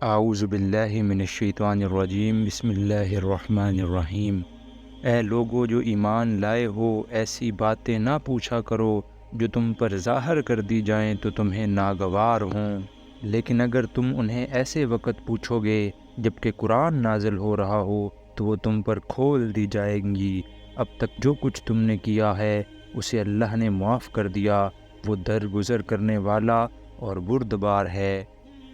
اعوذ باللہ من الشیطان الرجیم بسم اللہ الرحمن الرحیم۔ اے لوگو جو ایمان لائے ہو، ایسی باتیں نہ پوچھا کرو جو تم پر ظاہر کر دی جائیں تو تمہیں ناگوار ہوں، لیکن اگر تم انہیں ایسے وقت پوچھو گے جب کہ قرآن نازل ہو رہا ہو تو وہ تم پر کھول دی جائیں گی۔ اب تک جو کچھ تم نے کیا ہے اسے اللہ نے معاف کر دیا، وہ درگزر کرنے والا اور بردبار ہے۔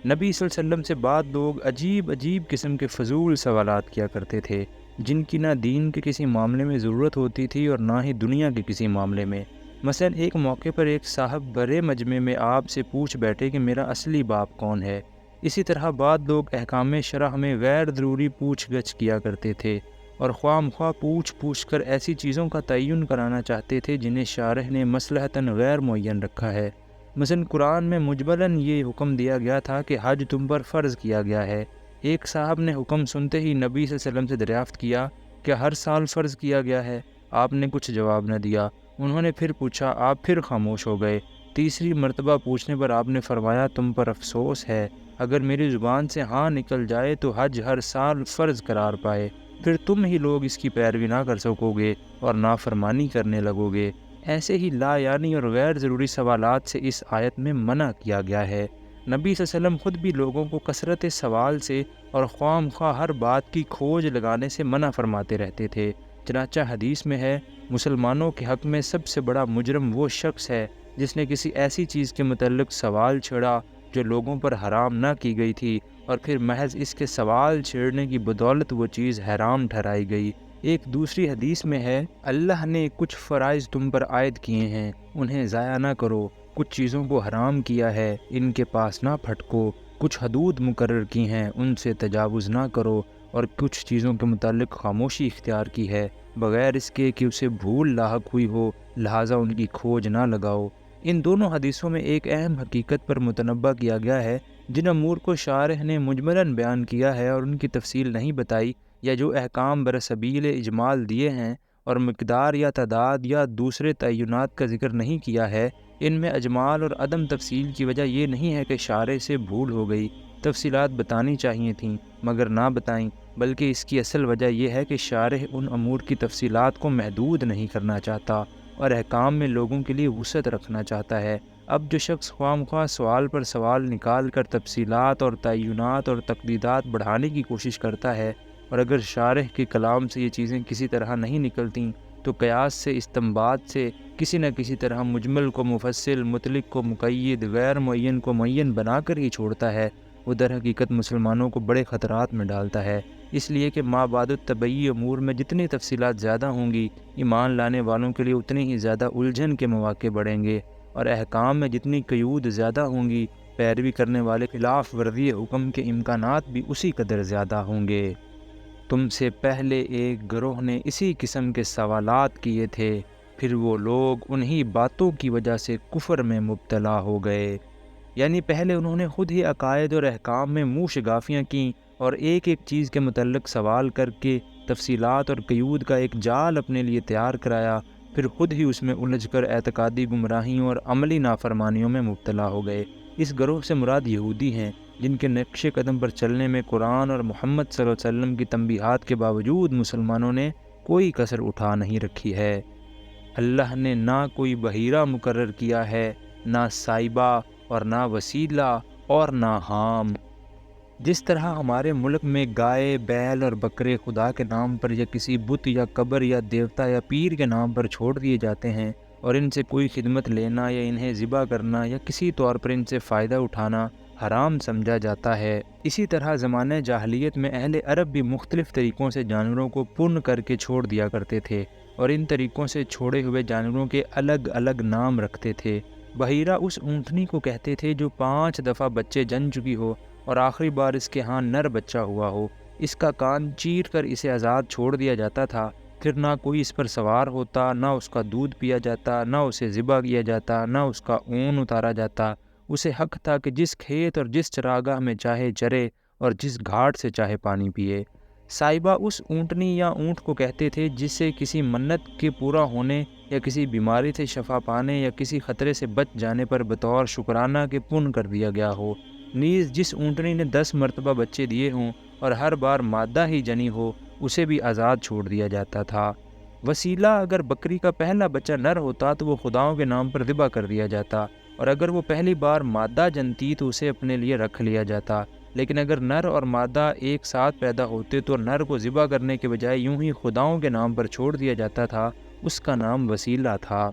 نبی صلی اللہ علیہ وسلم سے بعد لوگ عجیب قسم کے فضول سوالات کیا کرتے تھے، جن کی نہ دین کے کسی معاملے میں ضرورت ہوتی تھی اور نہ ہی دنیا کے کسی معاملے میں۔ مثلا ایک موقع پر ایک صاحب بڑے مجمع میں آپ سے پوچھ بیٹھے کہ میرا اصلی باپ کون ہے۔ اسی طرح بعد لوگ احکام شرع میں غیر ضروری پوچھ گچھ کیا کرتے تھے اور خواہ مخواہ پوچھ کر ایسی چیزوں کا تعین کرانا چاہتے تھے جنہیں شارح نے مصلحتاً غیر معین رکھا ہے۔ مثلا قرآن میں مجملاً یہ حکم دیا گیا تھا کہ حج تم پر فرض کیا گیا ہے۔ ایک صاحب نے حکم سنتے ہی نبی صلی اللہ علیہ وسلم سے دریافت کیا کہ ہر سال فرض کیا گیا ہے؟ آپ نے کچھ جواب نہ دیا۔ انہوں نے پھر پوچھا، آپ پھر خاموش ہو گئے۔ تیسری مرتبہ پوچھنے پر آپ نے فرمایا، تم پر افسوس ہے، اگر میری زبان سے ہاں نکل جائے تو حج ہر سال فرض قرار پائے، پھر تم ہی لوگ اس کی پیروی نہ کر سکو گے اور نافرمانی کرنے لگو گے۔ ایسے ہی لا یعنی اور غیر ضروری سوالات سے اس آیت میں منع کیا گیا ہے۔ نبی صلی اللہ علیہ وسلم خود بھی لوگوں کو کثرت سوال سے اور خواہ مخواہ ہر بات کی کھوج لگانے سے منع فرماتے رہتے تھے۔ چنانچہ حدیث میں ہے، مسلمانوں کے حق میں سب سے بڑا مجرم وہ شخص ہے جس نے کسی ایسی چیز کے متعلق سوال چھیڑا جو لوگوں پر حرام نہ کی گئی تھی اور پھر محض اس کے سوال چھیڑنے کی بدولت وہ چیز حرام ٹھہرائی گئی۔ ایک دوسری حدیث میں ہے، اللہ نے کچھ فرائض تم پر عائد کیے ہیں، انہیں ضائع نہ کرو۔ کچھ چیزوں کو حرام کیا ہے، ان کے پاس نہ پھٹکو۔ کچھ حدود مقرر کی ہیں، ان سے تجاوز نہ کرو، اور کچھ چیزوں کے متعلق خاموشی اختیار کی ہے بغیر اس کے کہ اسے بھول لاحق ہوئی ہو، لہٰذا ان کی کھوج نہ لگاؤ۔ ان دونوں حدیثوں میں ایک اہم حقیقت پر متنبہ کیا گیا ہے۔ جن امور کو شارح نے مجملاً بیان کیا ہے اور ان کی تفصیل نہیں بتائی، یا جو احکام برسبیل اجمال دیے ہیں اور مقدار یا تعداد یا دوسرے تعینات کا ذکر نہیں کیا ہے، ان میں اجمال اور عدم تفصیل کی وجہ یہ نہیں ہے کہ شارح سے بھول ہو گئی، تفصیلات بتانی چاہیے تھیں مگر نہ بتائیں، بلکہ اس کی اصل وجہ یہ ہے کہ شارح ان امور کی تفصیلات کو محدود نہیں کرنا چاہتا اور احکام میں لوگوں کے لیے وسعت رکھنا چاہتا ہے۔ اب جو شخص خواہ مخواہ سوال پر سوال نکال کر تفصیلات اور تعینات اور تقدیرات بڑھانے کی کوشش کرتا ہے، اور اگر شارح کے کلام سے یہ چیزیں کسی طرح نہیں نکلتیں تو قیاس سے، استنباط سے کسی نہ کسی طرح مجمل کو مفصل، مطلق کو مقید، غیر معین کو معین بنا کر ہی چھوڑتا ہے، وہ در حقیقت مسلمانوں کو بڑے خطرات میں ڈالتا ہے۔ اس لیے کہ ما بعد الطبعی امور میں جتنی تفصیلات زیادہ ہوں گی، ایمان لانے والوں کے لیے اتنی ہی زیادہ الجھن کے مواقع بڑھیں گے، اور احکام میں جتنی قیود زیادہ ہوں گی، پیروی کرنے والے خلاف ورزی حکم کے امکانات بھی اسی قدر زیادہ ہوں گے۔ تم سے پہلے ایک گروہ نے اسی قسم کے سوالات کیے تھے، پھر وہ لوگ انہی باتوں کی وجہ سے کفر میں مبتلا ہو گئے۔ یعنی پہلے انہوں نے خود ہی عقائد اور احکام میں منہ شگافیاں کیں اور ایک چیز کے متعلق سوال کر کے تفصیلات اور قیود کا ایک جال اپنے لیے تیار کرایا، پھر خود ہی اس میں الجھ کر اعتقادی گمراہیوں اور عملی نافرمانیوں میں مبتلا ہو گئے۔ اس گروہ سے مراد یہودی ہیں، جن کے نقش قدم پر چلنے میں قرآن اور محمد صلی اللہ علیہ وسلم کی تنبیہات کے باوجود مسلمانوں نے کوئی کسر اٹھا نہیں رکھی ہے۔ اللہ نے نہ کوئی بحیرہ مقرر کیا ہے، نہ سائبہ اور نہ وسیلہ اور نہ حام۔ جس طرح ہمارے ملک میں گائے، بیل اور بکرے خدا کے نام پر یا کسی بت یا قبر یا دیوتا یا پیر کے نام پر چھوڑ دیے جاتے ہیں اور ان سے کوئی خدمت لینا یا انہیں ذبح کرنا یا کسی طور پر ان سے فائدہ اٹھانا حرام سمجھا جاتا ہے، اسی طرح زمانہ جاہلیت میں اہل عرب بھی مختلف طریقوں سے جانوروں کو پن کر کے چھوڑ دیا کرتے تھے اور ان طریقوں سے چھوڑے ہوئے جانوروں کے الگ الگ نام رکھتے تھے۔ بحیرہ اس اونٹنی کو کہتے تھے جو 5 دفعہ بچے جن چکی ہو اور آخری بار اس کے ہاں نر بچہ ہوا ہو، اس کا کان چیر کر اسے آزاد چھوڑ دیا جاتا تھا، پھر نہ کوئی اس پر سوار ہوتا، نہ اس کا دودھ پیا جاتا، نہ اسے ذبح کیا جاتا، نہ اس کا اون اتارا جاتا۔ اسے حق تھا کہ جس کھیت اور جس چراگاہ میں چاہے چرے اور جس گھاٹ سے چاہے پانی پیے۔ سائبہ اس اونٹنی یا اونٹ کو کہتے تھے جس سے کسی منت کے پورا ہونے یا کسی بیماری سے شفا پانے یا کسی خطرے سے بچ جانے پر بطور شکرانہ کے پن کر دیا گیا ہو۔ نیز جس اونٹنی نے 10 مرتبہ بچے دیے ہوں اور ہر بار مادہ ہی جنی ہو اسے بھی آزاد چھوڑ دیا جاتا تھا۔ وسیلہ اگر بکری کا پہلا بچہ نر ہوتا تو وہ خداؤں کے نام پر ذبح کر دیا جاتا، اور اگر وہ پہلی بار مادہ جنتی تو اسے اپنے لیے رکھ لیا جاتا، لیکن اگر نر اور مادہ ایک ساتھ پیدا ہوتے تو نر کو ذبح کرنے کے بجائے یوں ہی خداؤں کے نام پر چھوڑ دیا جاتا تھا، اس کا نام وسیلہ تھا۔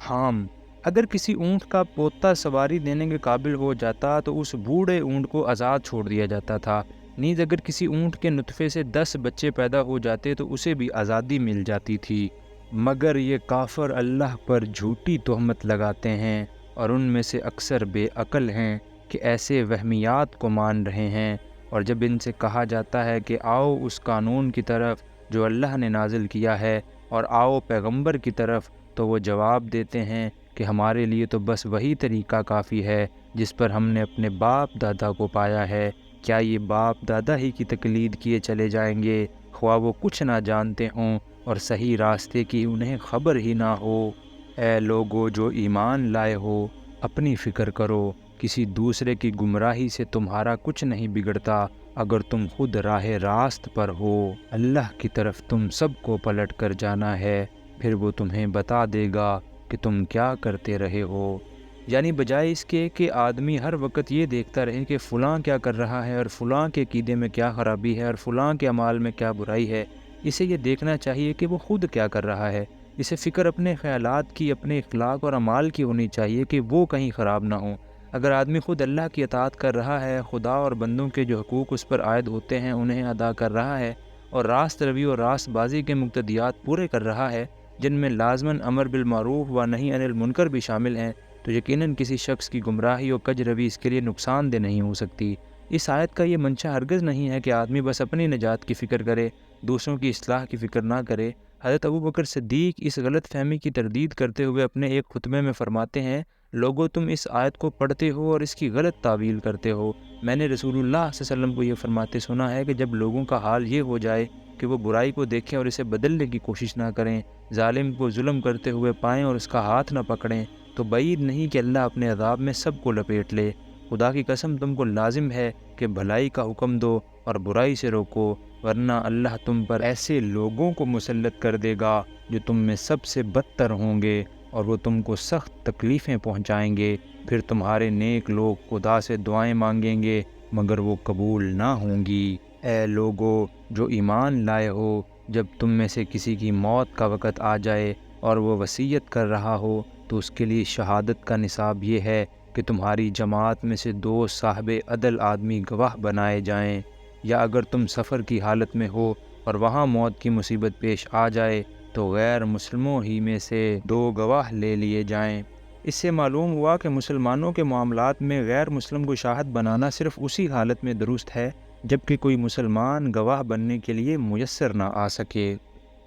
حام، اگر کسی اونٹ کا پوتا سواری دینے کے قابل ہو جاتا تو اس بوڑھے اونٹ کو آزاد چھوڑ دیا جاتا تھا، نیز اگر کسی اونٹ کے نطفے سے 10 بچے پیدا ہو جاتے تو اسے بھی آزادی مل جاتی تھی، مگر یہ کافر اللہ پر جھوٹی تہمت لگاتے ہیں اور ان میں سے اکثر بے عقل ہیں کہ ایسے وہمیات کو مان رہے ہیں، اور جب ان سے کہا جاتا ہے کہ آؤ اس قانون کی طرف جو اللہ نے نازل کیا ہے اور آؤ پیغمبر کی طرف، تو وہ جواب دیتے ہیں کہ ہمارے لیے تو بس وہی طریقہ کافی ہے جس پر ہم نے اپنے باپ دادا کو پایا ہے، کیا یہ باپ دادا ہی کی تقلید کیے چلے جائیں گے خواہ وہ کچھ نہ جانتے ہوں اور صحیح راستے کی انہیں خبر ہی نہ ہو؟ اے لوگو جو ایمان لائے ہو، اپنی فکر کرو، کسی دوسرے کی گمراہی سے تمہارا کچھ نہیں بگڑتا اگر تم خود راہ راست پر ہو۔ اللہ کی طرف تم سب کو پلٹ کر جانا ہے، پھر وہ تمہیں بتا دے گا کہ تم کیا کرتے رہے ہو۔ یعنی بجائے اس کے کہ آدمی ہر وقت یہ دیکھتا رہے کہ فلاں کیا کر رہا ہے اور فلاں کے عقیدے میں کیا خرابی ہے اور فلاں کے اعمال میں کیا برائی ہے، اسے یہ دیکھنا چاہیے کہ وہ خود کیا کر رہا ہے۔ اسے فکر اپنے خیالات کی، اپنے اخلاق اور اعمال کی ہونی چاہیے کہ وہ کہیں خراب نہ ہوں۔ اگر آدمی خود اللہ کی اطاعت کر رہا ہے، خدا اور بندوں کے جو حقوق اس پر عائد ہوتے ہیں انہیں ادا کر رہا ہے، اور راست روی اور راست بازی کے مقتضیات پورے کر رہا ہے جن میں لازماً امر بالمعروف و نہی عن المنکر بھی شامل ہیں، تو یقیناً کسی شخص کی گمراہی اور کج روی اس کے لیے نقصان دہ نہیں ہو سکتی۔ اس آیت کا یہ منشا ہرگز نہیں ہے کہ آدمی بس اپنی نجات کی فکر کرے، دوسروں کی اصلاح کی فکر نہ کرے۔ حضرت ابوبکر صدیق اس غلط فہمی کی تردید کرتے ہوئے اپنے ایک خطبے میں فرماتے ہیں، لوگوں تم اس آیت کو پڑھتے ہو اور اس کی غلط تعویل کرتے ہو۔ میں نے رسول اللہ صلی اللہ علیہ وسلم کو یہ فرماتے سنا ہے کہ جب لوگوں کا حال یہ ہو جائے کہ وہ برائی کو دیکھیں اور اسے بدلنے کی کوشش نہ کریں، ظالم کو ظلم کرتے ہوئے پائیں اور اس کا ہاتھ نہ پکڑیں، تو بعید نہیں کہ اللہ اپنے عذاب میں سب کو لپیٹ لے۔ خدا کی قسم تم کو لازم ہے کہ بھلائی کا حکم دو اور برائی سے روکو، ورنہ اللہ تم پر ایسے لوگوں کو مسلط کر دے گا جو تم میں سب سے بدتر ہوں گے اور وہ تم کو سخت تکلیفیں پہنچائیں گے، پھر تمہارے نیک لوگ خدا سے دعائیں مانگیں گے مگر وہ قبول نہ ہوں گی۔ اے لوگو جو ایمان لائے ہو، جب تم میں سے کسی کی موت کا وقت آ جائے اور وہ وصیت کر رہا ہو تو اس کے لیے شہادت کا نصاب یہ ہے کہ تمہاری جماعت میں سے 2 صاحب عدل آدمی گواہ بنائے جائیں، یا اگر تم سفر کی حالت میں ہو اور وہاں موت کی مصیبت پیش آ جائے تو غیر مسلموں ہی میں سے 2 گواہ لے لیے جائیں۔ اس سے معلوم ہوا کہ مسلمانوں کے معاملات میں غیر مسلم کو شاہد بنانا صرف اسی حالت میں درست ہے جبکہ کوئی مسلمان گواہ بننے کے لیے میسر نہ آ سکے۔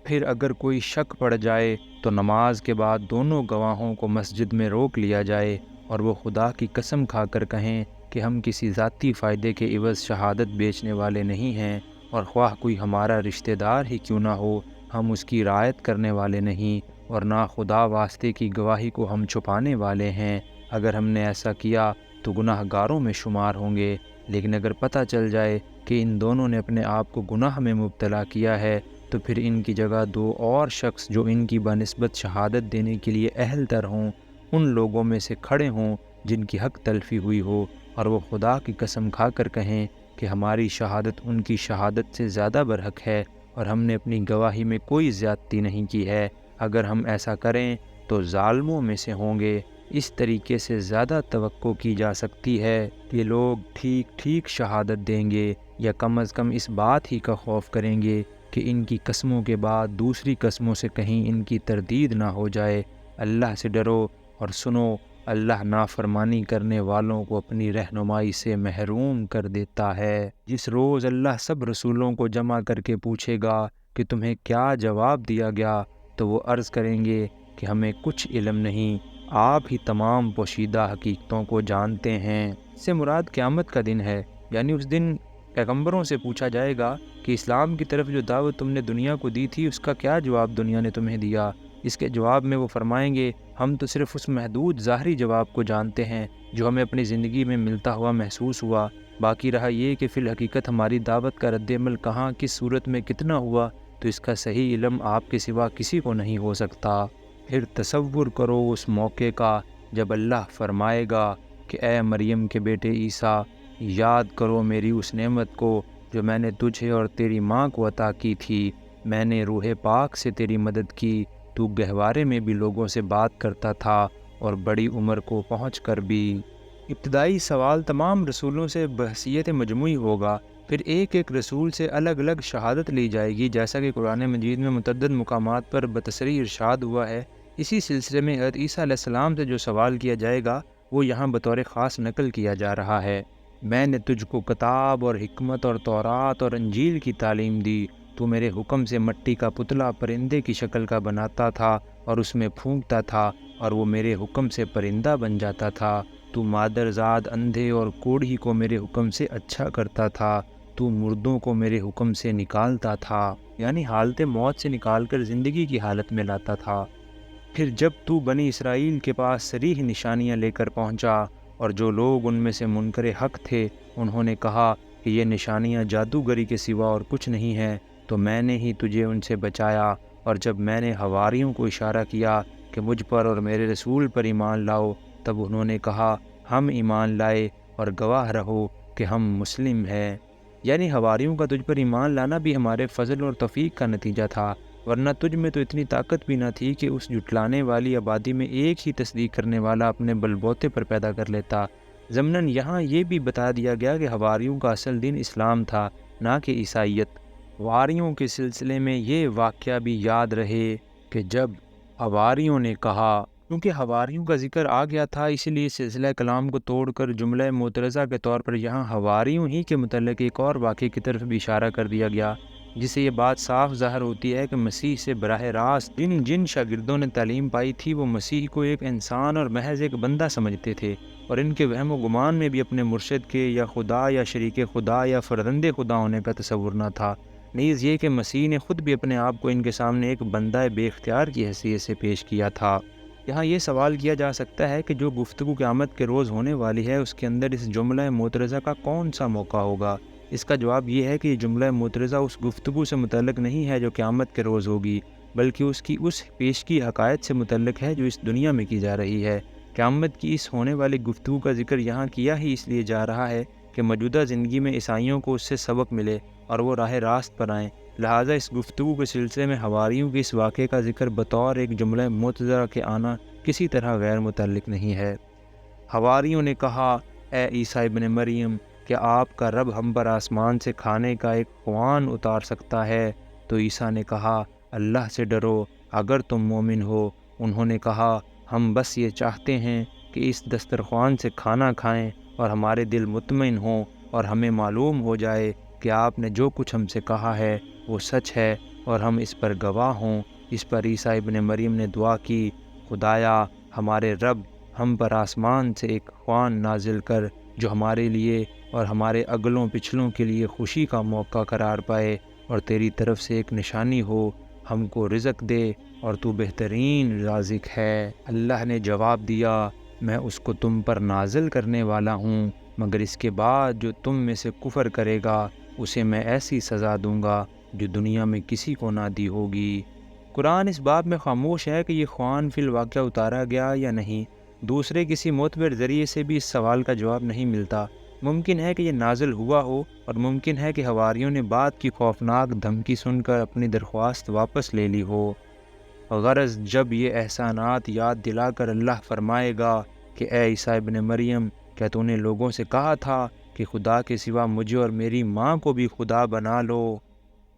پھر اگر کوئی شک پڑ جائے تو نماز کے بعد دونوں گواہوں کو مسجد میں روک لیا جائے اور وہ خدا کی قسم کھا کر کہیں کہ ہم کسی ذاتی فائدے کے عوض شہادت بیچنے والے نہیں ہیں، اور خواہ کوئی ہمارا رشتہ دار ہی کیوں نہ ہو ہم اس کی رعایت کرنے والے نہیں، اور نہ خدا واسطے کی گواہی کو ہم چھپانے والے ہیں۔ اگر ہم نے ایسا کیا تو گناہ گاروں میں شمار ہوں گے، لیکن اگر پتہ چل جائے کہ ان دونوں نے اپنے آپ کو گناہ میں مبتلا کیا ہے تو پھر ان کی جگہ 2 اور شخص جو ان کی بنسبت شہادت دینے کے لیے اہل تر ہوں ان لوگوں میں سے کھڑے ہوں جن کی حق تلفی ہوئی ہو، اور وہ خدا کی قسم کھا کر کہیں کہ ہماری شہادت ان کی شہادت سے زیادہ برحق ہے اور ہم نے اپنی گواہی میں کوئی زیادتی نہیں کی ہے۔ اگر ہم ایسا کریں تو ظالموں میں سے ہوں گے۔ اس طریقے سے زیادہ توقع کی جا سکتی ہے کہ لوگ ٹھیک ٹھیک شہادت دیں گے، یا کم از کم اس بات ہی کا خوف کریں گے کہ ان کی قسموں کے بعد دوسری قسموں سے کہیں ان کی تردید نہ ہو جائے۔ اللہ سے ڈرو اور سنو، اللہ نافرمانی کرنے والوں کو اپنی رہنمائی سے محروم کر دیتا ہے۔ جس روز اللہ سب رسولوں کو جمع کر کے پوچھے گا کہ تمہیں کیا جواب دیا گیا، تو وہ عرض کریں گے کہ ہمیں کچھ علم نہیں، آپ ہی تمام پوشیدہ حقیقتوں کو جانتے ہیں۔ اس سے مراد قیامت کا دن ہے، یعنی اس دن پیغمبروں سے پوچھا جائے گا کہ اسلام کی طرف جو دعوت تم نے دنیا کو دی تھی اس کا کیا جواب دنیا نے تمہیں دیا۔ اس کے جواب میں وہ فرمائیں گے ہم تو صرف اس محدود ظاہری جواب کو جانتے ہیں جو ہمیں اپنی زندگی میں ملتا ہوا محسوس ہوا۔ باقی رہا یہ کہ فی الحقیقت ہماری دعوت کا رد عمل کہاں، کس صورت میں، کتنا ہوا، تو اس کا صحیح علم آپ کے سوا کسی کو نہیں ہو سکتا۔ پھر تصور کرو اس موقع کا جب اللہ فرمائے گا کہ اے مریم کے بیٹے عیسیٰ، یاد کرو میری اس نعمت کو جو میں نے تجھے اور تیری ماں کو عطا کی تھی۔ میں نے روح پاک سے تیری مدد کی، تو گہوارے میں بھی لوگوں سے بات کرتا تھا اور بڑی عمر کو پہنچ کر بھی۔ ابتدائی سوال تمام رسولوں سے بحثیت مجموعی ہوگا، پھر ایک ایک رسول سے الگ الگ شہادت لی جائے گی، جیسا کہ قرآن مجید میں متعدد مقامات پر بتصریح ارشاد ہوا ہے۔ اسی سلسلے میں حضرت عیسیٰ علیہ السلام سے جو سوال کیا جائے گا وہ یہاں بطور خاص نقل کیا جا رہا ہے۔ میں نے تجھ کو کتاب اور حکمت اور تورات اور انجیل کی تعلیم دی، تو میرے حکم سے مٹی کا پتلا پرندے کی شکل کا بناتا تھا اور اس میں پھونکتا تھا اور وہ میرے حکم سے پرندہ بن جاتا تھا۔ تو مادرزاد اندھے اور کوڑھی کو میرے حکم سے اچھا کرتا تھا، تو مردوں کو میرے حکم سے نکالتا تھا، یعنی حالت موت سے نکال کر زندگی کی حالت میں لاتا تھا۔ پھر جب تو بنی اسرائیل کے پاس صریح نشانیاں لے کر پہنچا اور جو لوگ ان میں سے منکر حق تھے انہوں نے کہا کہ یہ نشانیاں جادوگری کے سوا اور کچھ نہیں ہیں، تو میں نے ہی تجھے ان سے بچایا۔ اور جب میں نے حواریوں کو اشارہ کیا کہ مجھ پر اور میرے رسول پر ایمان لاؤ، تب انہوں نے کہا ہم ایمان لائے اور گواہ رہو کہ ہم مسلم ہیں۔ یعنی حواریوں کا تجھ پر ایمان لانا بھی ہمارے فضل اور توفیق کا نتیجہ تھا، ورنہ تجھ میں تو اتنی طاقت بھی نہ تھی کہ اس جھٹلانے والی آبادی میں ایک ہی تصدیق کرنے والا اپنے بلبوتے پر پیدا کر لیتا۔ ضمناً یہاں یہ بھی بتا دیا گیا کہ حواریوں کا اصل دین اسلام تھا، نہ کہ عیسائیت۔ حواریوں کے سلسلے میں یہ واقعہ بھی یاد رہے کہ جب حواریوں نے کہا، کیونکہ حواریوں کا ذکر آ گیا تھا اسی لیے سلسلہ کلام کو توڑ کر جملہ معترضہ کے طور پر یہاں حواریوں ہی کے متعلق ایک اور واقعے کی طرف بھی اشارہ کر دیا گیا، جس سے یہ بات صاف ظاہر ہوتی ہے کہ مسیح سے براہ راست جن شاگردوں نے تعلیم پائی تھی وہ مسیح کو ایک انسان اور محض ایک بندہ سمجھتے تھے، اور ان کے وہم و گمان میں بھی اپنے مرشد کے یا خدا یا شریک خدا یا فرزند خدا ہونے کا تصور نہ تھا۔ نیز یہ کہ مسیح نے خود بھی اپنے آپ کو ان کے سامنے ایک بندہ بے اختیار کی حیثیت سے پیش کیا تھا۔ یہاں یہ سوال کیا جا سکتا ہے کہ جو گفتگو قیامت کے روز ہونے والی ہے اس کے اندر اس جملہ معترضہ کا کون سا موقع ہوگا؟ اس کا جواب یہ ہے کہ یہ جملہ معترضہ اس گفتگو سے متعلق نہیں ہے جو قیامت کے روز ہوگی، بلکہ اس کی اس پیشگی حقائق سے متعلق ہے جو اس دنیا میں کی جا رہی ہے۔ قیامت کی اس ہونے والی گفتگو کا ذکر یہاں کیا ہی اس لیے جا رہا ہے کہ موجودہ زندگی میں عیسائیوں کو اس سے سبق ملے اور وہ راہ راست پر آئیں، لہٰذا اس گفتگو کے سلسلے میں حواریوں کے اس واقعے کا ذکر بطور ایک جملہ معترضہ کے آنا کسی طرح غیر متعلق نہیں ہے۔ حواریوں نے کہا اے عیسیٰ ابن مریم، کیا آپ کا رب ہم پر آسمان سے کھانے کا ایک خوان اتار سکتا ہے؟ تو عیسیٰ نے کہا اللہ سے ڈرو اگر تم مومن ہو۔ انہوں نے کہا ہم بس یہ چاہتے ہیں کہ اس دسترخوان سے کھانا کھائیں اور ہمارے دل مطمئن ہوں اور ہمیں معلوم ہو جائے کہ آپ نے جو کچھ ہم سے کہا ہے وہ سچ ہے اور ہم اس پر گواہ ہوں۔ اس پر عیسیٰ ابن مریم نے دعا کی، خدایا ہمارے رب، ہم پر آسمان سے ایک خوان نازل کر جو ہمارے لیے اور ہمارے اگلوں پچھلوں کے لیے خوشی کا موقع قرار پائے، اور تیری طرف سے ایک نشانی ہو، ہم کو رزق دے اور تو بہترین رازق ہے۔ اللہ نے جواب دیا میں اس کو تم پر نازل کرنے والا ہوں، مگر اس کے بعد جو تم میں سے کفر کرے گا اسے میں ایسی سزا دوں گا جو دنیا میں کسی کو نہ دی ہوگی۔ قرآن اس باب میں خاموش ہے کہ یہ خوان فی الواقعہ اتارا گیا یا نہیں۔ دوسرے کسی معتبر ذریعے سے بھی اس سوال کا جواب نہیں ملتا۔ ممکن ہے کہ یہ نازل ہوا ہو اور ممکن ہے کہ حواریوں نے بعد کی خوفناک دھمکی سن کر اپنی درخواست واپس لے لی ہو۔ غرض جب یہ احسانات یاد دلا کر اللہ فرمائے گا کہ اے عیسیٰ ابن مریم، کیا تو نے لوگوں سے کہا تھا کہ خدا کے سوا مجھے اور میری ماں کو بھی خدا بنا لو؟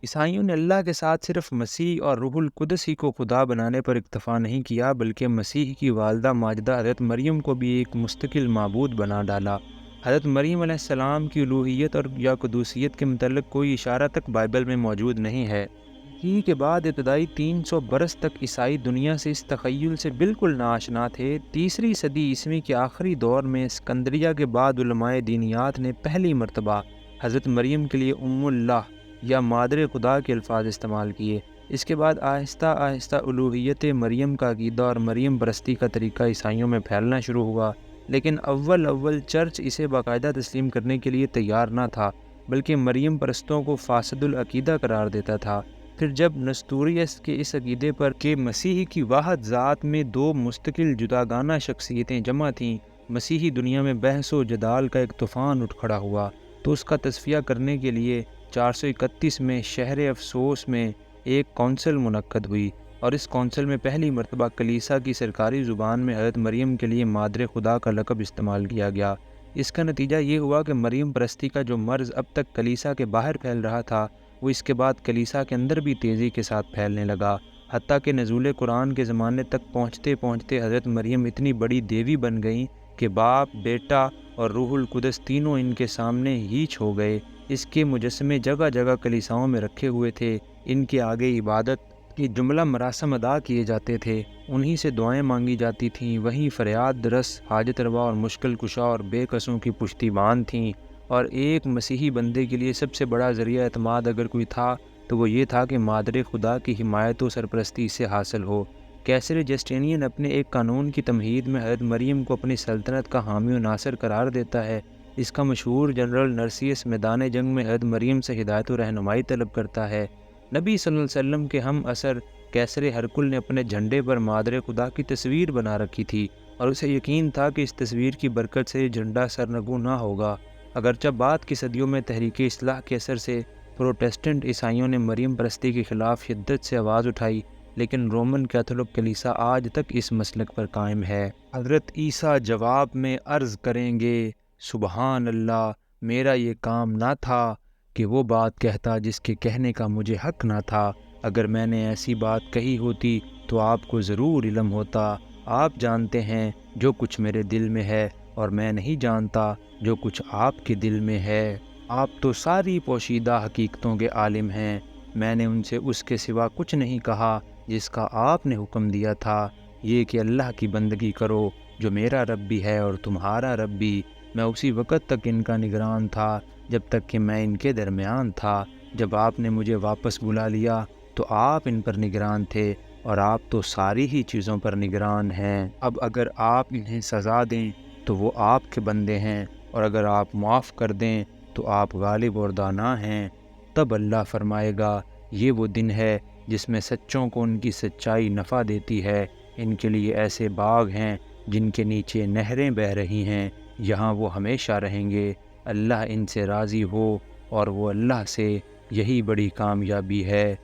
عیسائیوں نے اللہ کے ساتھ صرف مسیح اور روح القدس ہی کو خدا بنانے پر اکتفا نہیں کیا، بلکہ مسیح کی والدہ ماجدہ حضرت مریم کو بھی ایک مستقل معبود بنا ڈالا۔ حضرت مریم علیہ السلام کی الوہیت اور یا قدوسیت کے متعلق کوئی اشارہ تک بائبل میں موجود نہیں ہے۔ مسیح کے بعد ابتدائی 300 برس تک عیسائی دنیا سے اس تخیل سے بالکل ناآشنا تھے۔ تیسری صدی عیسوی کے آخری دور میں اسکندریہ کے بعد علماء دینیات نے پہلی مرتبہ حضرت مریم کے لیے ام اللہ یا مادر خدا کے الفاظ استعمال کیے۔ اس کے بعد آہستہ آہستہ الوہیت مریم کا عقیدہ اور مریم پرستی کا طریقہ عیسائیوں میں پھیلنا شروع ہوا، لیکن اول چرچ اسے باقاعدہ تسلیم کرنے کے لیے تیار نہ تھا، بلکہ مریم پرستوں کو فاسد العقیدہ قرار دیتا تھا۔ پھر جب نستوریس کے اس عقیدے پر کہ مسیحی کی واحد ذات میں دو مستقل جداگانہ شخصیتیں جمع تھیں، مسیحی دنیا میں بحث و جدال کا ایک طوفان اٹھ کھڑا ہوا، تو اس کا تصفیہ کرنے کے لیے 431 میں شہر افسوس میں ایک کونسل منعقد ہوئی، اور اس کونسل میں پہلی مرتبہ کلیسا کی سرکاری زبان میں حضرت مریم کے لیے مادر خدا کا لقب استعمال کیا گیا۔ اس کا نتیجہ یہ ہوا کہ مریم پرستی کا جو مرض اب تک کلیسا کے باہر پھیل رہا تھا، وہ اس کے بعد کلیسا کے اندر بھی تیزی کے ساتھ پھیلنے لگا، حتیٰ کہ نزول قرآن کے زمانے تک پہنچتے پہنچتے حضرت مریم اتنی بڑی دیوی بن گئیں کہ باپ، بیٹا اور روح القدس تینوں ان کے سامنے ہیچ ہو گئے۔ اس کے مجسمے جگہ جگہ کلیساؤں میں رکھے ہوئے تھے، ان کے آگے عبادت کے جملہ مراسم ادا کیے جاتے تھے، انہی سے دعائیں مانگی جاتی تھیں، وہیں فریاد رس، حاجت روا اور مشکل کشا اور بے کسوں کی پشتیبان تھیں۔ اور ایک مسیحی بندے کے لیے سب سے بڑا ذریعہ اعتماد اگر کوئی تھا تو وہ یہ تھا کہ مادر خدا کی حمایت و سرپرستی اس سے حاصل ہو۔ کیسر جسٹینین اپنے ایک قانون کی تمہید میں حضرت مریم کو اپنی سلطنت کا حامی و ناصر قرار دیتا ہے۔ اس کا مشہور جنرل نرسیس میدان جنگ میں حضرت مریم سے ہدایت و رہنمائی طلب کرتا ہے۔ نبی صلی اللہ علیہ وسلم کے ہم اثر کیسر ہرکل نے اپنے جھنڈے پر مادر خدا کی تصویر بنا رکھی تھی، اور اسے یقین تھا کہ اس تصویر کی برکت سے یہ جھنڈا سرنگوں نہ ہوگا۔ اگرچہ بعد کی صدیوں میں تحریک اصلاح کے اثر سے پروٹسٹنٹ عیسائیوں نے مریم پرستی کے خلاف شدت سے آواز اٹھائی، لیکن رومن کیتھولک کلیسا آج تک اس مسلک پر قائم ہے۔ حضرت عیسیٰ جواب میں عرض کریں گے، سبحان اللہ، میرا یہ کام نہ تھا کہ وہ بات کہتا جس کے کہنے کا مجھے حق نہ تھا۔ اگر میں نے ایسی بات کہی ہوتی تو آپ کو ضرور علم ہوتا۔ آپ جانتے ہیں جو کچھ میرے دل میں ہے، اور میں نہیں جانتا جو کچھ آپ کے دل میں ہے۔ آپ تو ساری پوشیدہ حقیقتوں کے عالم ہیں۔ میں نے ان سے اس کے سوا کچھ نہیں کہا جس کا آپ نے حکم دیا تھا، یہ کہ اللہ کی بندگی کرو جو میرا رب بھی ہے اور تمہارا رب بھی۔ میں اسی وقت تک ان کا نگران تھا جب تک کہ میں ان کے درمیان تھا۔ جب آپ نے مجھے واپس بلا لیا تو آپ ان پر نگران تھے، اور آپ تو ساری ہی چیزوں پر نگران ہیں۔ اب اگر آپ انہیں سزا دیں تو وہ آپ کے بندے ہیں، اور اگر آپ معاف کر دیں تو آپ غالب اور دانا ہیں۔ تب اللہ فرمائے گا، یہ وہ دن ہے جس میں سچوں کو ان کی سچائی نفع دیتی ہے۔ ان کے لیے ایسے باغ ہیں جن کے نیچے نہریں بہہ رہی ہیں، یہاں وہ ہمیشہ رہیں گے۔ اللہ ان سے راضی ہو، اور وہ اللہ سے یہی بڑی کامیابی ہے۔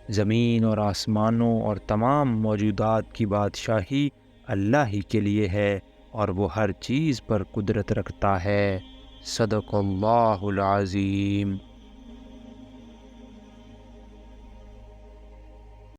زمین اور آسمانوں اور تمام موجودات کی بادشاہی اللہ ہی کے لیے ہے، اور وہ ہر چیز پر قدرت رکھتا ہے۔ صدق اللہ العظیم۔